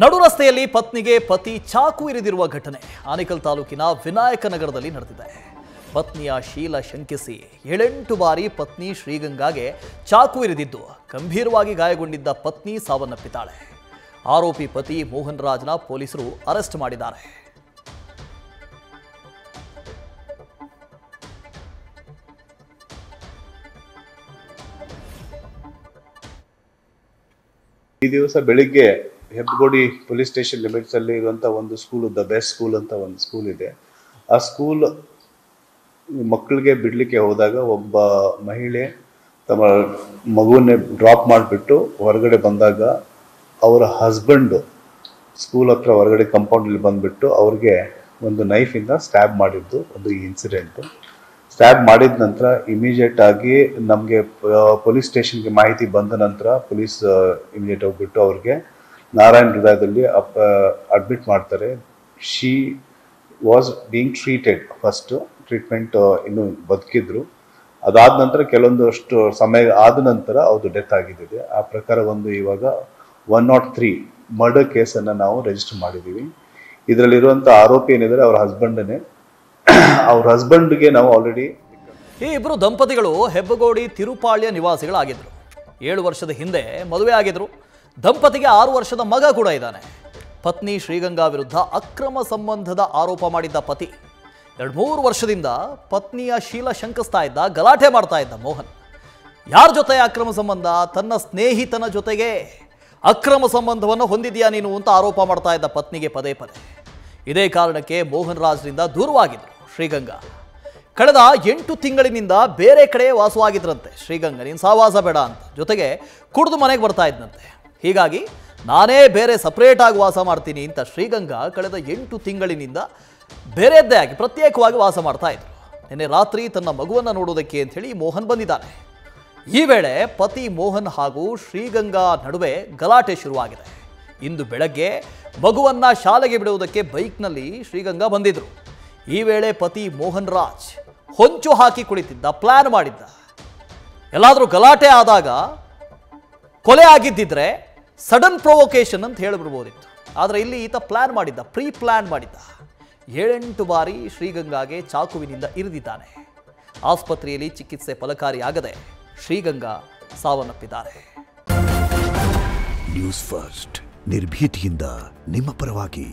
ನಡು ರಸ್ತೆಯಲ್ಲಿ ಪತ್ನಿಗೆ ಪತಿ ಚಾಕು ಇರಿದಿರುವ ಘಟನೆ ಆನೇಕಲ್ ತಾಲೂಕಿನ ವಿನಾಯಕ ನಗರದಲ್ಲಿ ನಡೆದಿದೆ. ಪತ್ನಿಯ ಶೀಲ ಶಂಕಿಸಿ 7-8 ಬಾರಿ ಪತ್ನಿ ಶ್ರೀಗಂಗಾಗೆ ಚಾಕು ಇರಿದಿದ್ದು ಗಂಭೀರವಾಗಿ ಗಾಯಗೊಂಡಿದ್ದ ಪತ್ನಿ ಸಾವನ್ನಪ್ಪಿದ್ದಾಳೆ. ಆರೋಪಿ ಪತಿ ಮೋಹನ್ ರಾಜ್ನ ಪೊಲೀಸರು ಅರೆಸ್ಟ್ ಮಾಡಿದ್ದಾರೆ. ಈ ದಿವಸ ಬೆಳಿಗ್ಗೆ ಹೆಬ್ಬಗೋಡಿ ಪೊಲೀಸ್ ಸ್ಟೇಷನ್ ಲಿಮಿಟ್ಸ್ ಅಲ್ಲಿ ಇರುವಂತ ಒಂದು ಸ್ಕೂಲ್, ದ ಬೆಸ್ಟ್ ಸ್ಕೂಲ್ ಅಂತ ಒಂದು ಸ್ಕೂಲ್ ಇದೆ. ಆ ಸ್ಕೂಲ್ ಮಕ್ಕಳಿಗೆ ಬಿಡ್ಲಿಕ್ಕೆ ಹೋದಾಗ ಒಬ್ಬ ಮಹಿಳೆ ತಮ್ಮ ಮಗುವನ್ನೇ ಡ್ರಾಪ್ ಮಾಡಿಬಿಟ್ಟು ಹೊರಗಡೆ ಬಂದಾಗ ಅವರ ಹಸ್ಬೆಂಡ್ ಸ್ಕೂಲ್ ಹತ್ರ ಹೊರಗಡೆ ಕಾಂಪೌಂಡಲ್ಲಿ ಬಂದ್ಬಿಟ್ಟು ಅವ್ರಿಗೆ ಒಂದು ನೈಫಿಂದ ಸ್ಟ್ಯಾಬ್ ಮಾಡಿದ್ದು ಒಂದು ಇನ್ಸಿಡೆಂಟು. ಸ್ಟ್ಯಾಬ್ ಮಾಡಿದ ನಂತರ ಇಮಿಡಿಯೇಟ್ ಆಗಿ ನಮಗೆ ಪೊಲೀಸ್ ಸ್ಟೇಷನ್ಗೆ ಮಾಹಿತಿ ಬಂದ ನಂತರ ಪೊಲೀಸ್ ಇಮಿಡಿಯೇಟ್ ಹೋಗ್ಬಿಟ್ಟು ಅವ್ರಿಗೆ ನಾರಾಯಣ್ ಹೃದಯದಲ್ಲಿ ಅಡ್ಮಿಟ್ ಮಾಡ್ತಾರೆ. She was being treated. First treatment ಇನ್ನೂ ಬದುಕಿದ್ರು. ಅದಾದ ನಂತರ ಕೆಲವೊಂದಷ್ಟು ಸಮಯ ಆದ ನಂತರ ಅವ್ರದ್ದು ಡೆತ್ ಆಗಿದ್ದಿದೆ. ಆ ಪ್ರಕಾರ ಇವಾಗ 103 ಮರ್ಡರ್ ಕೇಸನ್ನು ನಾವು ರಿಜಿಸ್ಟರ್ ಮಾಡಿದ್ದೀವಿ. ಇದರಲ್ಲಿರುವಂಥ ಆರೋಪಿ ಏನಿದ್ದಾರೆ ಅವ್ರ ಹಸ್ಬೆಂಡನೇ. ಅವ್ರ ಹಸ್ಬೆಂಡ್ಗೆ ನಾವು ಆಲ್ರೆಡಿ ಈ ಇಬ್ಬರು ದಂಪತಿಗಳು ಹೆಬ್ಬಗೋಡಿ ತಿರುಪಾಳ್ಯ ನಿವಾಸಿಗಳಾಗಿದ್ದರು. 7 ವರ್ಷದ ಹಿಂದೆ ಮದುವೆ ಆಗಿದ್ರು. ದಂಪತಿಗೆ 6 ವರ್ಷದ ಮಗ ಕೂಡ ಇದ್ದಾನೆ. ಪತ್ನಿ ಶ್ರೀಗಂಗಾ ವಿರುದ್ಧ ಅಕ್ರಮ ಸಂಬಂಧದ ಆರೋಪ ಮಾಡಿದ್ದ ಪತಿ 2-3 ವರ್ಷದಿಂದ ಪತ್ನಿಯ ಶೀಲ ಶಂಕಿಸ್ತಾ ಇದ್ದ, ಗಲಾಟೆ ಮಾಡ್ತಾ ಇದ್ದ ಮೋಹನ್. ಯಾರ ಜೊತೆ ಅಕ್ರಮ ಸಂಬಂಧ? ತನ್ನ ಸ್ನೇಹಿತನ ಜೊತೆಗೆ ಅಕ್ರಮ ಸಂಬಂಧವನ್ನು ಹೊಂದಿದೆಯಾ ನೀನು ಅಂತ ಆರೋಪ ಮಾಡ್ತಾ ಇದ್ದ ಪತ್ನಿಗೆ ಪದೇ ಪದೇ. ಇದೇ ಕಾರಣಕ್ಕೆ ಮೋಹನ್ ರಾಜ್ನಿಂದ ದೂರವಾಗಿದ್ರು ಶ್ರೀಗಂಗಾ. ಕಳೆದ 8 ತಿಂಗಳಿನಿಂದ ಬೇರೆ ಕಡೆ ವಾಸವಾಗಿದ್ರಂತೆ ಶ್ರೀಗಂಗಾ. ನೀನು ಸಹವಾಸ ಬೇಡ ಅಂತ, ಜೊತೆಗೆ ಕುಡಿದು ಮನೆಗೆ ಬರ್ತಾ ಇದ್ದಂತೆ. ಹೀಗಾಗಿ ನಾನೇ ಬೇರೆ ಸಪ್ರೇಟ್ ಆಗಿ ವಾಸ ಮಾಡ್ತೀನಿ ಅಂತ ಶ್ರೀಗಂಗಾ ಕಳೆದ 8 ತಿಂಗಳಿನಿಂದ ಬೇರೆಯದ್ದೇ ಆಗಿ ಪ್ರತ್ಯೇಕವಾಗಿ ವಾಸ ಮಾಡ್ತಾ ಇದ್ರು. ನಿನ್ನೆ ರಾತ್ರಿ ತನ್ನ ಮಗುವನ್ನು ನೋಡೋದಕ್ಕೆ ಅಂಥೇಳಿ ಮೋಹನ್ ಬಂದಿದ್ದಾನೆ. ಈ ವೇಳೆ ಪತಿ ಮೋಹನ್ ಹಾಗೂ ಶ್ರೀಗಂಗಾ ನಡುವೆ ಗಲಾಟೆ ಶುರುವಾಗಿದೆ. ಇಂದು ಬೆಳಗ್ಗೆ ಮಗುವನ್ನ ಶಾಲೆಗೆ ಬಿಡುವುದಕ್ಕೆ ಬೈಕ್ನಲ್ಲಿ ಶ್ರೀಗಂಗಾ ಬಂದಿದ್ರು. ಈ ವೇಳೆ ಪತಿ ಮೋಹನ್ ರಾಜ್ ಹೊಂಚು ಹಾಕಿ ಕುಳಿತಿದ್ದ, ಪ್ಲಾನ್ ಮಾಡಿದ್ದ. ಎಲ್ಲಾದರೂ ಗಲಾಟೆ ಆದಾಗ ಕೊಲೆ ಆಗಿದ್ದಿದ್ರೆ ಸಡನ್ ಪ್ರೊವೊಕೇಶನ್ ಅಂತ ಹೇಳಿಬಿಡ್ಬೋದಿತ್ತು. ಆದರೆ ಇಲ್ಲಿ ಈತ ಪ್ಲಾನ್ ಮಾಡಿದ್ದ, ಪ್ರೀ ಪ್ಲಾನ್ ಮಾಡಿದ್ದ. 7-8 ಬಾರಿ ಶ್ರೀಗಂಗಾಗೆ ಚಾಕುವಿನಿಂದ ಇರಿದಿದ್ದಾನೆ. ಆಸ್ಪತ್ರೆಯಲ್ಲಿ ಚಿಕಿತ್ಸೆ ಫಲಕಾರಿಯಾಗದೆ ಶ್ರೀಗಂಗಾ ಸಾವನ್ನಪ್ಪಿದ್ದಾರೆ. ನ್ಯೂಸ್ ಫಸ್ಟ್, ನಿರ್ಭೀತಿಯಿಂದ ನಿಮ್ಮ ಪರವಾಗಿ.